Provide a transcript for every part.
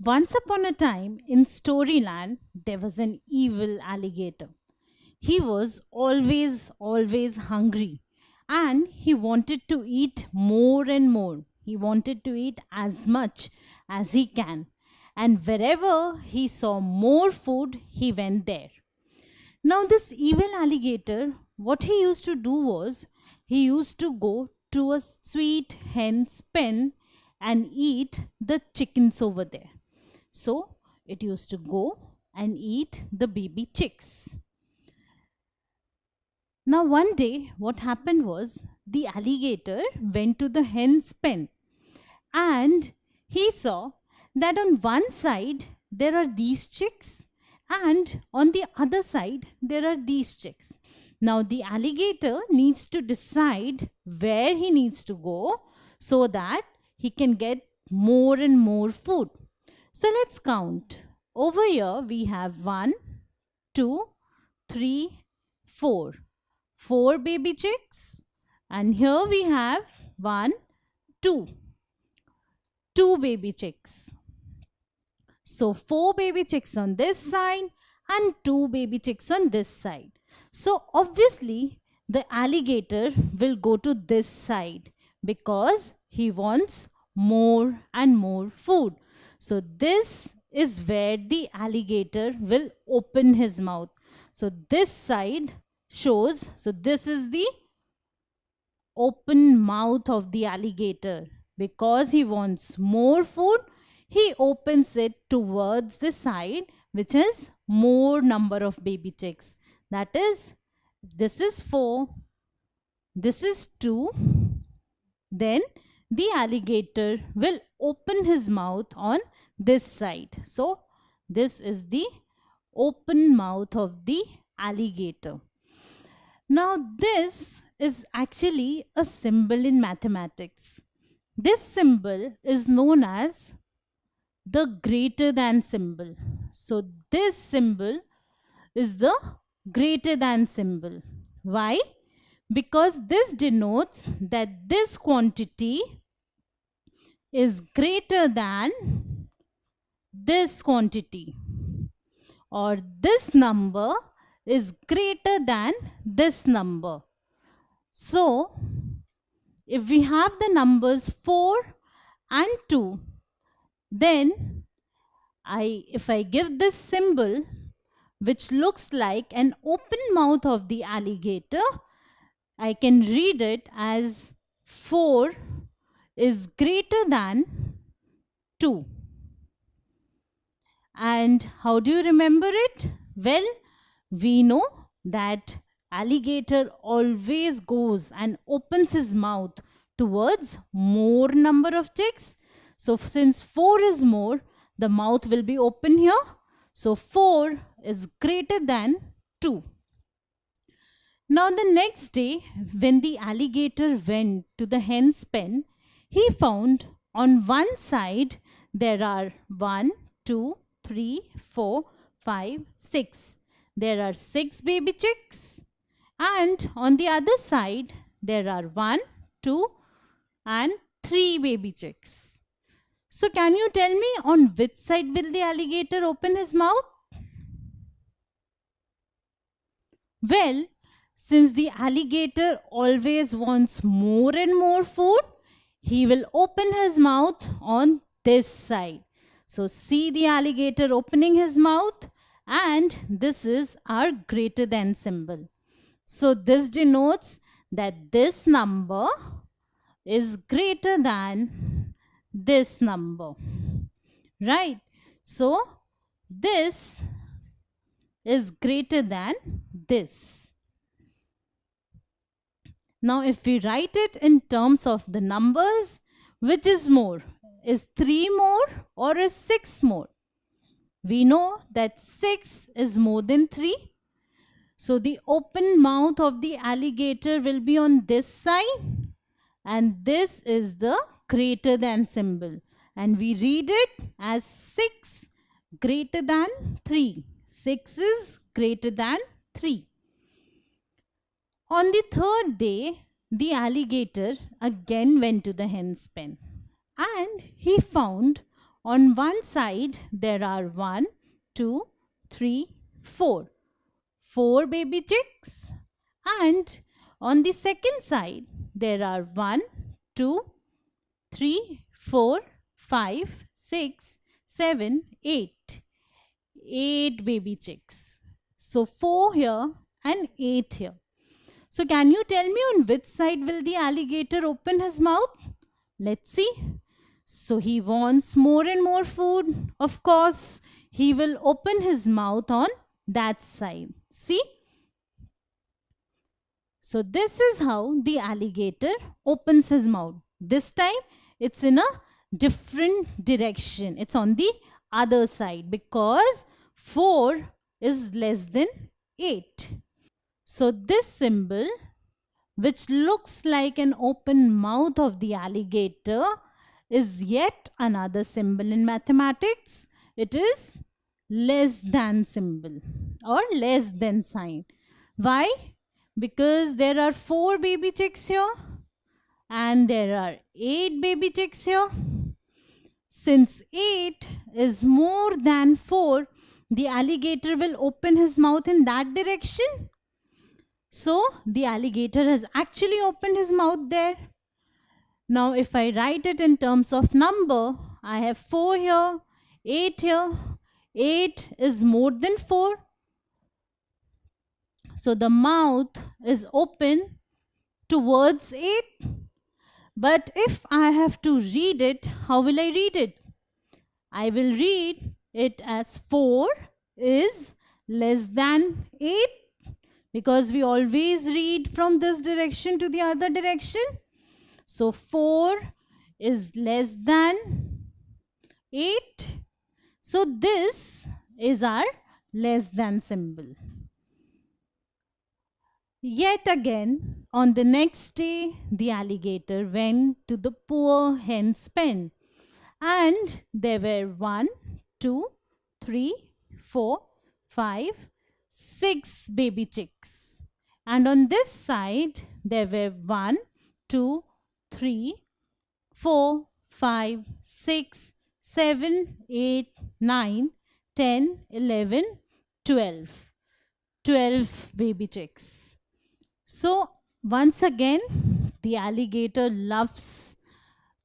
Once upon a time in Storyland, there was an evil alligator. He was always hungry and he wanted to eat more and more. He wanted to eat as much as he can. And wherever he saw more food, he went there. Now, this evil alligator, what he used to do was he used to go to a sweet hen's pen and eat the chickens over there. So, it used to go and eat the baby chicks. Now, one day, what happened was the alligator went to the hen's pen and he saw that on one side there are these chicks and on the other side there are these chicks. Now, the alligator needs to decide where he needs to go so that he can get more and more food. So, let's count. Over here, we have one, two, three, four. Four baby chicks. And here we have one, two. Two baby chicks. So, four baby chicks on this side and two baby chicks on this side. So, obviously, the alligator will go to this side because he wants more and more food. So, this is where the alligator will open his mouth. So, this side shows, so this is the open mouth of the alligator. Because he wants more food, he opens it towards the side which is more number of baby chicks. That is, this is 4, this is 2. Then the alligator will open his mouth on this side. So, this is the open mouth of the alligator. Now, this is actually a symbol in mathematics. This symbol is known as the greater than symbol. So, this symbol is the greater than symbol. Why? Because this denotes that this quantity is greater than this quantity, or this number is greater than this number. So, if we have the numbers 4 and 2, then if I give this symbol which looks like an open mouth of the alligator, I can read it as 4 is greater than 2. And how do you remember it? Well, we know that alligator always goes and opens his mouth towards more number of chicks. So since 4 is more, the mouth will be open here. So 4 is greater than 2. Now the next day, when the alligator went to the hen's pen, he found on one side there are 1, 2, 3, 4, 5, 6. There are 6 baby chicks. And on the other side, there are 1, 2, and 3 baby chicks. So can you tell me on which side will the alligator open his mouth? Well, since the alligator always wants more and more food, he will open his mouth on this side. So see the alligator opening his mouth, and this is our greater than symbol. So this denotes that this number is greater than this number, right? So this is greater than this. Now if we write it in terms of the numbers, which is more? Is 3 more or is 6 more? We know that 6 is more than 3. So the open mouth of the alligator will be on this side, and this is the greater than symbol. And we read it as 6 greater than 3. 6 is greater than 3. On the third day, the alligator again went to the hen's pen, and he found On one side, there are 1, 2, 3, 4. 4 baby chicks. And on the second side, there are 1, 2, 3, 4, 5, 6, 7, 8. 8 baby chicks. So 4 here and 8 here. So can you tell me on which side will the alligator open his mouth? Let's see. So he wants more and more food. Of course, he will open his mouth on that side. See? So this is how the alligator opens his mouth. This time it's in a different direction. It's on the other side because 4 is less than 8. So this symbol, which looks like an open mouth of the alligator, is yet another symbol in mathematics. It is less than symbol or less than sign. Why? Because there are 4 baby chicks here and there are 8 baby chicks here. Since 8 is more than 4, the alligator will open his mouth in that direction. So the alligator has actually opened his mouth there. Now if I write it in terms of number, I have 4 here, 8 here. 8 is more than 4. So the mouth is open towards 8. But if I have to read it, how will I read it? I will read it as 4 is less than 8. Because we always read from this direction to the other direction. So 4 is less than 8. So this is our less than symbol. Yet again, on the next day, the alligator went to the poor hen's pen. And there were 1, 2, 3, 4, 5, 6 baby chicks. And on this side, there were 1, 2, 3, 4, 5, 6, 7, 8, 9, 10, 11, 12. 12 baby chicks. So once again, the alligator loves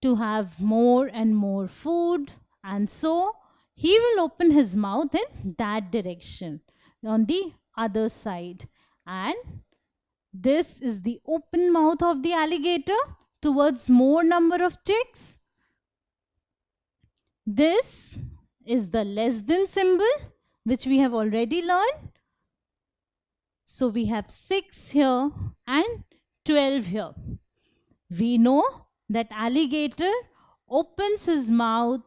to have more and more food, and so he will open his mouth in that direction on the other side. And this is the open mouth of the alligator towards more number of chicks. This is the less than symbol, which we have already learned. So we have 6 here and 12 here. We know that alligator opens his mouth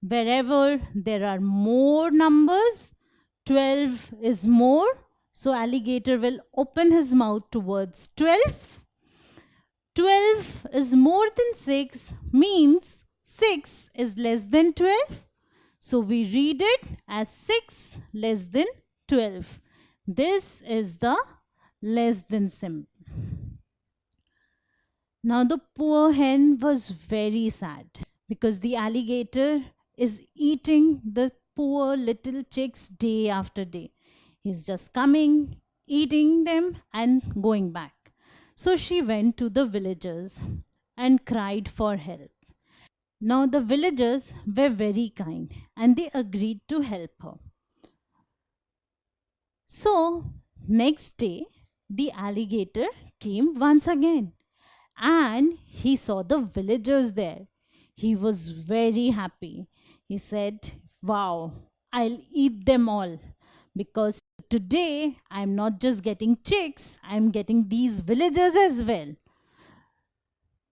wherever there are more numbers. 12 is more, so alligator will open his mouth towards 12. 12 is more than 6 means 6 is less than 12. So we read it as 6 less than 12. This is the less than symbol. Now the poor hen was very sad because the alligator is eating the poor little chicks day after day. He's just coming, eating them and going back. So she went to the villagers and cried for help. Now the villagers were very kind and they agreed to help her. So next day, the alligator came once again and he saw the villagers there. He was very happy. He said, "Wow, I'll eat them all because today I'm not just getting chicks, I'm getting these villagers as well."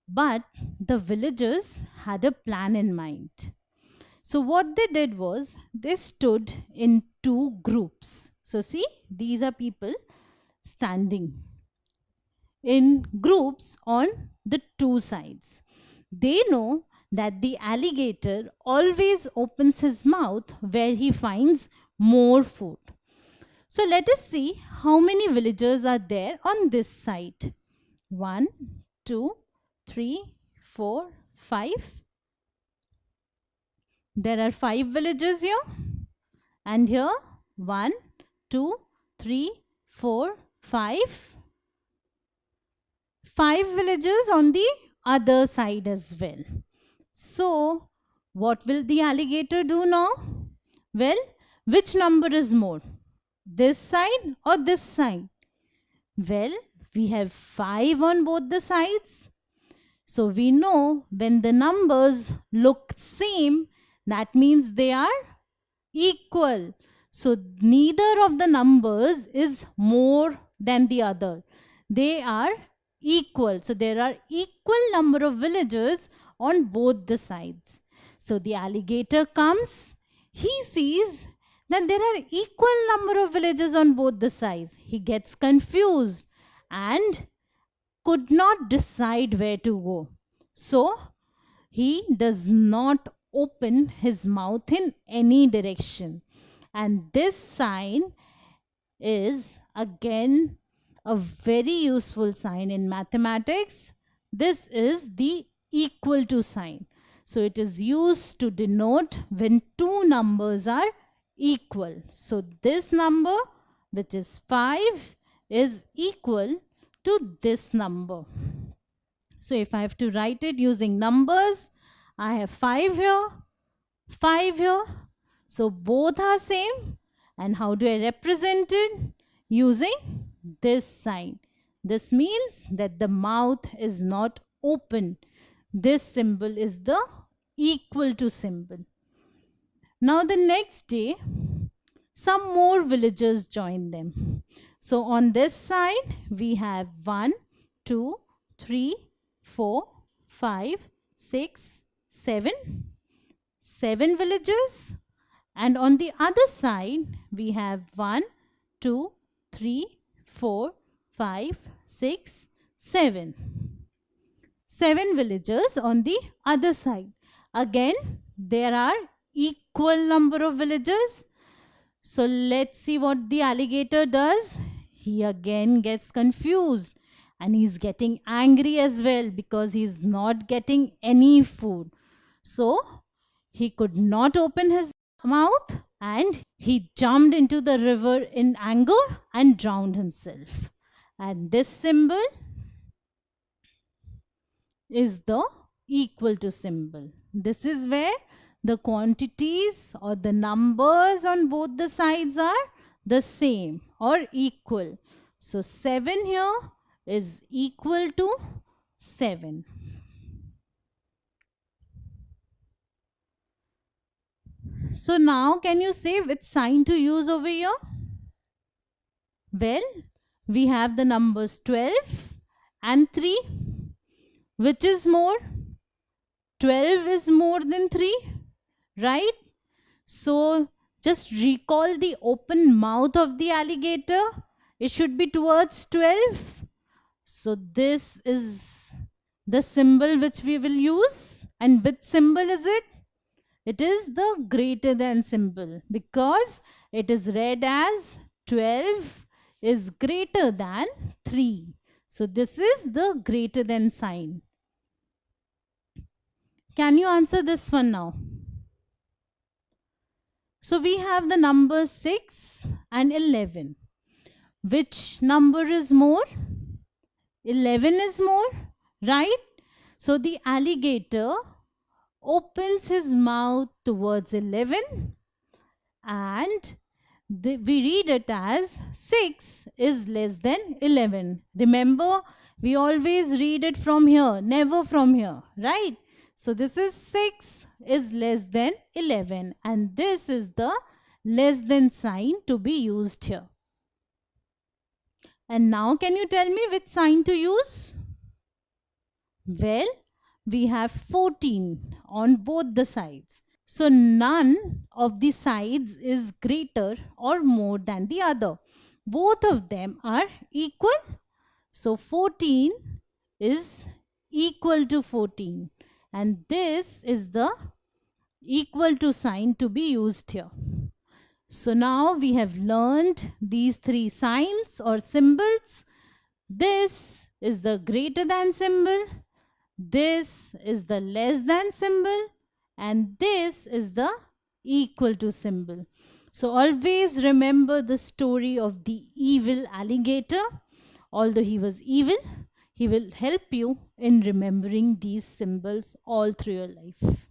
But the villagers had a plan in mind. So what they did was they stood in 2 groups. So see, these are people standing in groups on the 2 sides. They know that the alligator always opens his mouth where he finds more food. So let us see how many villagers are there on this side. 1, 2, 3, 4, 5, There are 5 villages here. And here 1, 2, 3, 4, 5. 5 villages on the other side as well. So, what will the alligator do now? Well, which number is more? This side or this side? Well, we have 5 on both the sides. So, we know when the numbers look same, that means they are equal. So, neither of the numbers is more than the other. They are equal. So, there are equal number of villagers on both the sides. So, the alligator comes, he sees that there are equal number of villages on both the sides. He gets confused and could not decide where to go. So, he does not open his mouth in any direction. And this sign is again a very useful sign in mathematics. This is the equal to sign. So it is used to denote when two numbers are equal. So this number, which is 5, is equal to this number. So if I have to write it using numbers, I have 5 here, 5 here. So both are same. And how do I represent it? Using this sign. This means that the mouth is not open. This symbol is the equal to symbol. Now the next day, some more villagers join them. So on this side, we have 1, 2, 3, 4, 5, 6, 7. 7 villagers. And on the other side, we have 1, 2, 3, 4, 5, 6, 7. 7 villagers on the other side. Again, there are equal number of villagers. So let's see what the alligator does. He again gets confused and he's getting angry as well because he's not getting any food. So he could not open his mouth and he jumped into the river in anger and drowned himself. And this symbol is the equal to symbol. This is where the quantities or the numbers on both the sides are the same or equal. So 7 here is equal to 7. So now can you say which sign to use over here? Well, we have the numbers 12 and 3. Which is more? 12 is more than 3, right? So just recall the open mouth of the alligator. It should be towards 12. So this is the symbol which we will use. And which symbol is it? It is the greater than symbol because it is read as 12 is greater than 3. So this is the greater than sign. Can you answer this one now? So we have the numbers 6 and 11. Which number is more? 11 is more, right? So the alligator opens his mouth towards 11 and we read it as 6 is less than 11. Remember, we always read it from here, never from here, right? So this is 6 is less than 11 and this is the less than sign to be used here. And now can you tell me which sign to use? Well, we have 14 on both the sides. So none of the sides is greater or more than the other. Both of them are equal. So 14 is equal to 14. And this is the equal to sign to be used here. So now we have learned these 3 signs or symbols. This is the greater than symbol. This is the less than symbol. and this is the equal to symbol. So always remember the story of the evil alligator. Although he was evil, he will help you in remembering these symbols all through your life.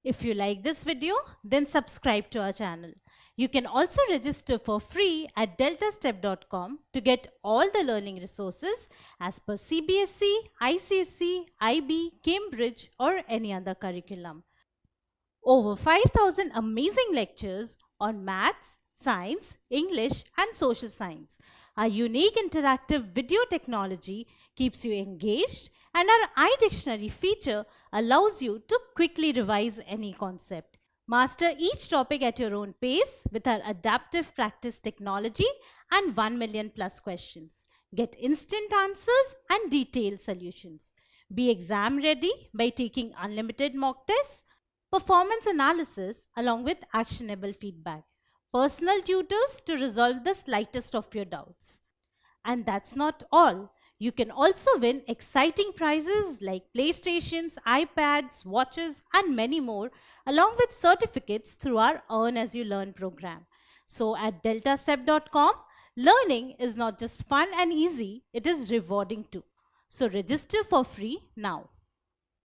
If you like this video, then subscribe to our channel. You can also register for free at deltastep.com to get all the learning resources as per CBSE, ICSE, IB, Cambridge or any other curriculum. Over 5,000 amazing lectures on maths, science, English and social science. Our unique interactive video technology keeps you engaged, and our iDictionary feature allows you to quickly revise any concept. Master each topic at your own pace with our adaptive practice technology and 1 million plus questions. Get instant answers and detailed solutions. Be exam ready by taking unlimited mock tests, performance analysis along with actionable feedback, personal tutors to resolve the slightest of your doubts. And that's not all. You can also win exciting prizes like PlayStations, iPads, watches, and many more, along with certificates through our Earn As You Learn program. So at deltastep.com, learning is not just fun and easy, it is rewarding too. So register for free now.